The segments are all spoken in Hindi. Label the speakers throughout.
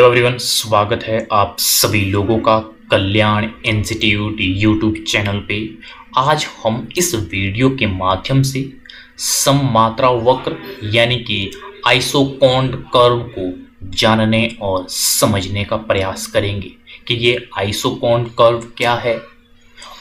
Speaker 1: हेलो एवरीवन, स्वागत है आप सभी लोगों का कल्याण इंस्टीट्यूट यूट्यूब चैनल पे। आज हम इस वीडियो के माध्यम से सममात्रा वक्र यानी कि आइसोकॉन्ड कर्व को जानने और समझने का प्रयास करेंगे कि ये आइसोकॉन्ड कर्व क्या है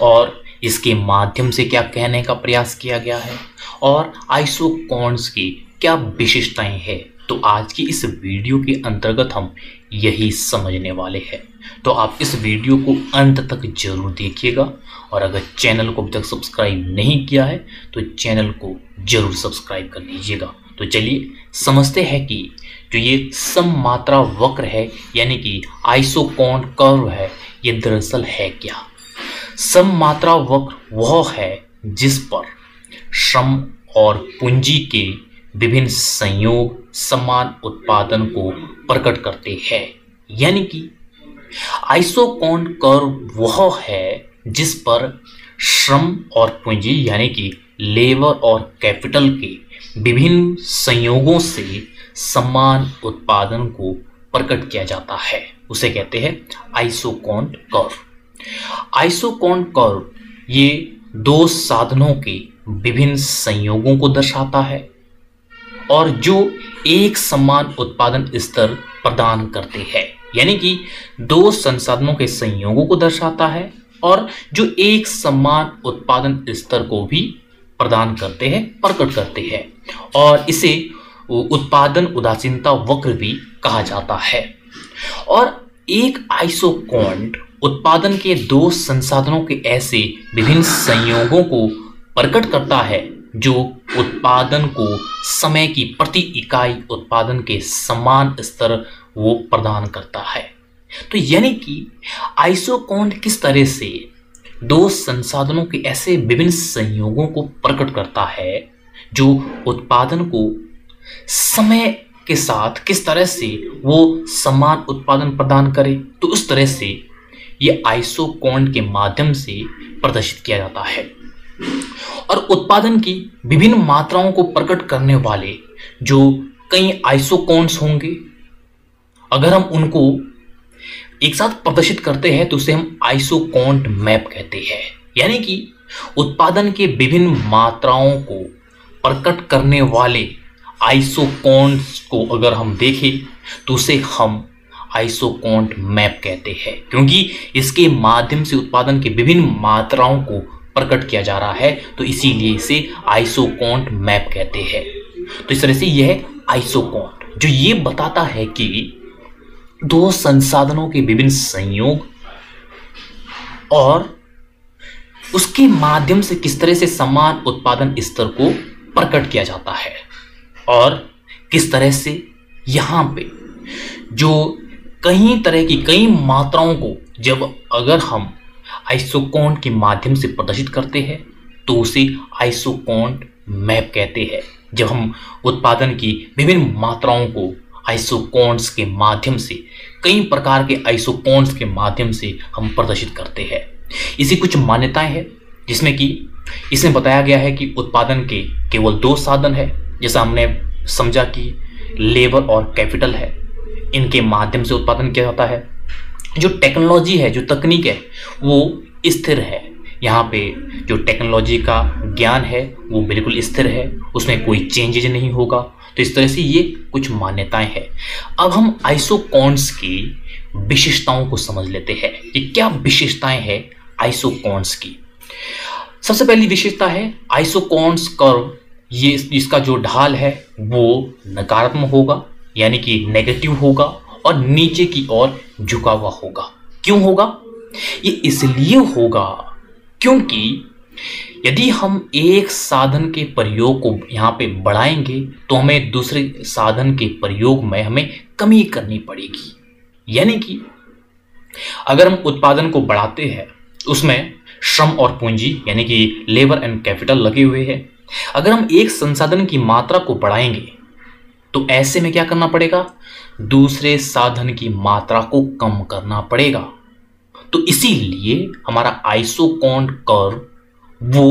Speaker 1: और इसके माध्यम से क्या कहने का प्रयास किया गया है और आइसोकॉन्ड्स की क्या विशेषताएं हैं। तो आज की इस वीडियो के अंतर्गत हम यही समझने वाले हैं। तो आप इस वीडियो को अंत तक जरूर देखिएगा और अगर चैनल को अभी तक सब्सक्राइब नहीं किया है तो चैनल को जरूर सब्सक्राइब कर लीजिएगा। तो चलिए समझते हैं कि जो ये सममात्रा वक्र है यानी कि आइसोकॉन्ड कर्व है, ये दरअसल है क्या। सममात्रा वक्र वह है जिस पर श्रम और पूंजी के विभिन्न संयोग समान उत्पादन को प्रकट करते हैं। यानी कि आइसोकॉन्ड कर्व वह है जिस पर श्रम और पूंजी यानी कि लेबर और कैपिटल के विभिन्न संयोगों से समान उत्पादन को प्रकट किया जाता है, उसे कहते हैं आइसोकॉन्ड कर्व। आइसोकॉन्ड कर्व ये दो साधनों के विभिन्न संयोगों को दर्शाता है और जो एक समान उत्पादन स्तर प्रदान करते हैं। यानी कि दो संसाधनों के संयोगों को दर्शाता है और जो एक समान उत्पादन स्तर को भी प्रदान करते हैं, प्रकट करते हैं, और इसे उत्पादन उदासीनता वक्र भी कहा जाता है। और एक आइसोकॉन्ड उत्पादन के दो संसाधनों के ऐसे विभिन्न संयोगों को प्रकट करता है जो उत्पादन को समय की प्रति इकाई उत्पादन के समान स्तर वो प्रदान करता है। तो यानी कि आइसोकॉन्ड किस तरह से दो संसाधनों के ऐसे विभिन्न संयोगों को प्रकट करता है जो उत्पादन को समय के साथ किस तरह से वो समान उत्पादन प्रदान करे, तो उस तरह से ये आइसोकॉन्ड के माध्यम से प्रदर्शित किया जाता है। और उत्पादन की विभिन्न मात्राओं को प्रकट करने वाले जो कई आइसोकॉन्ड्स होंगे, अगर हम उनको एक साथ प्रदर्शित करते हैं तो उसे हम आइसोकॉन्ड मैप कहते हैं। यानी कि उत्पादन के विभिन्न मात्राओं को प्रकट करने वाले आइसोकॉन्ड्स को अगर हम देखें तो उसे हम आइसोकॉन्ड मैप कहते हैं, क्योंकि इसके माध्यम से उत्पादन के विभिन्न मात्राओं को प्रकट किया जा रहा है, तो इसीलिए इसे आइसोकॉन्ड मैप कहते हैं। तो इस तरह से यह है आइसोकॉन्ड, जो ये बताता है कि दो संसाधनों के विभिन्न संयोग और उसके माध्यम से किस तरह से समान उत्पादन स्तर को प्रकट किया जाता है और किस तरह से यहां पे जो कई तरह की कई मात्राओं को जब अगर हम आइसोकॉन्ड के माध्यम से प्रदर्शित करते हैं तो उसे आइसोकॉन्ड मैप कहते हैं। जब हम उत्पादन की विभिन्न मात्राओं को आइसोकॉन्ड्स के माध्यम से कई प्रकार के आइसोकॉन्ड्स के माध्यम से हम प्रदर्शित करते हैं। इसी कुछ मान्यताएं हैं जिसमें कि इसमें बताया गया है कि उत्पादन के केवल दो साधन है, जैसा हमने समझा कि लेबर और कैपिटल है, इनके माध्यम से उत्पादन किया जाता है। जो टेक्नोलॉजी है, जो तकनीक है, वो स्थिर है। यहाँ पे जो टेक्नोलॉजी का ज्ञान है वो बिल्कुल स्थिर है, उसमें कोई चेंजेज नहीं होगा। तो इस तरह से ये कुछ मान्यताएं हैं। अब हम आइसोकॉन्ड्स की विशेषताओं को समझ लेते हैं कि क्या विशेषताएं हैं आइसोकॉन्ड्स की। सबसे पहली विशेषता है आइसोकॉन्ड्स कर्व, ये इसका जो ढाल है वो नकारात्मक होगा, यानी कि नेगेटिव होगा और नीचे की ओर झुका हुआ होगा। क्यों होगा? ये इसलिए होगा क्योंकि यदि हम एक साधन के प्रयोग को यहाँ पे बढ़ाएंगे तो हमें दूसरे साधन के प्रयोग में हमें कमी करनी पड़ेगी। यानी कि अगर हम उत्पादन को बढ़ाते हैं, उसमें श्रम और पूंजी यानी कि लेबर एंड कैपिटल लगे हुए हैं। अगर हम एक संसाधन की मात्रा को बढ़ाएंगे तो ऐसे में क्या करना पड़ेगा? दूसरे साधन की मात्रा को कम करना पड़ेगा। तो इसीलिए हमारा आइसोकॉन्ड कर्व वो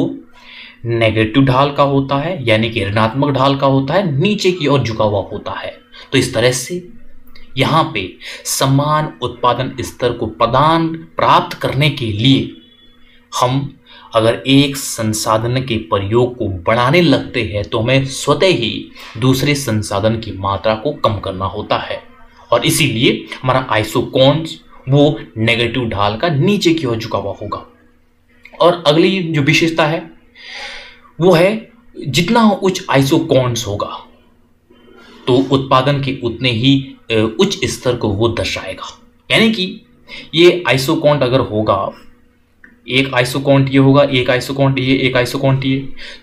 Speaker 1: नेगेटिव ढाल का होता है, यानी कि ऋणात्मक ढाल का होता है, नीचे की ओर झुका हुआ होता है। तो इस तरह से यहाँ पे समान उत्पादन स्तर को प्राप्त करने के लिए हम अगर एक संसाधन के प्रयोग को बढ़ाने लगते हैं तो हमें स्वतः ही दूसरे संसाधन की मात्रा को कम करना होता है, और इसीलिए हमारा आइसोकॉन्स वो नेगेटिव ढाल का नीचे की ओर झुका हुआ होगा। और अगली जो विशेषता है वो है जितना उच्च आइसोकॉन्स होगा तो उत्पादन के उतने ही उच्च स्तर को वो दर्शाएगा। यानी कि ये आइसोकॉन्ट अगर होगा, एक आइसोकॉन्ट ये होगा, एक आइसोकॉन्ट ये, एक आइसोकॉन्ट ये,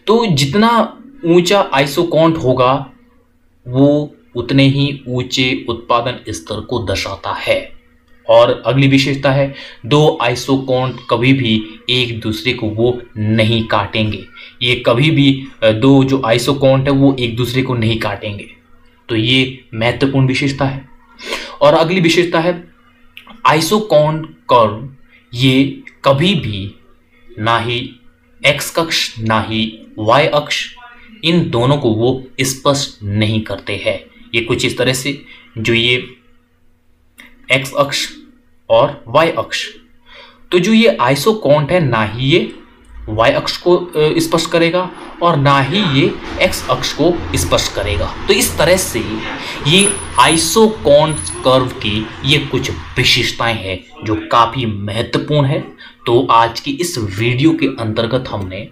Speaker 1: तो जितना ऊंचा आइसोकॉन्ट होगा वो उतने ही ऊंचे उत्पादन स्तर को दर्शाता है। और अगली विशेषता है दो आइसोकॉन्ट कभी भी एक दूसरे को वो नहीं काटेंगे। ये कभी भी दो जो आइसोकॉन्ट है वो एक दूसरे को नहीं काटेंगे, तो ये महत्वपूर्ण विशेषता है। और अगली विशेषता है आइसोकॉन्ट कर्व ये कभी भी ना ही एक्स अक्ष ना ही वाई अक्ष, इन दोनों को वो स्पष्ट नहीं करते हैं। ये कुछ इस तरह से, जो ये एक्स अक्ष और वाई अक्ष, तो जो ये आइसोकॉन्ट है ना ही ये वाई अक्ष को स्पष्ट करेगा और ना ही ये एक्स अक्ष को स्पष्ट करेगा। तो इस तरह से ये आइसोकॉन्ट कर्व की ये कुछ विशेषताएं हैं जो काफ़ी महत्वपूर्ण है। तो आज की इस वीडियो के अंतर्गत हमने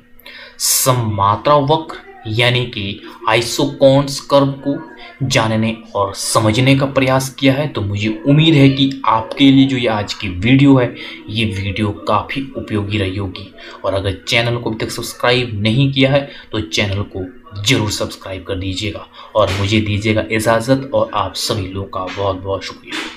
Speaker 1: सममात्रा वक्र यानी कि आइसोकॉन्स कर्व को जानने और समझने का प्रयास किया है। तो मुझे उम्मीद है कि आपके लिए जो ये आज की वीडियो है ये वीडियो काफ़ी उपयोगी रही होगी। और अगर चैनल को अभी तक सब्सक्राइब नहीं किया है तो चैनल को जरूर सब्सक्राइब कर दीजिएगा और मुझे दीजिएगा इजाज़त। और आप सभी लोगों का बहुत बहुत शुक्रिया।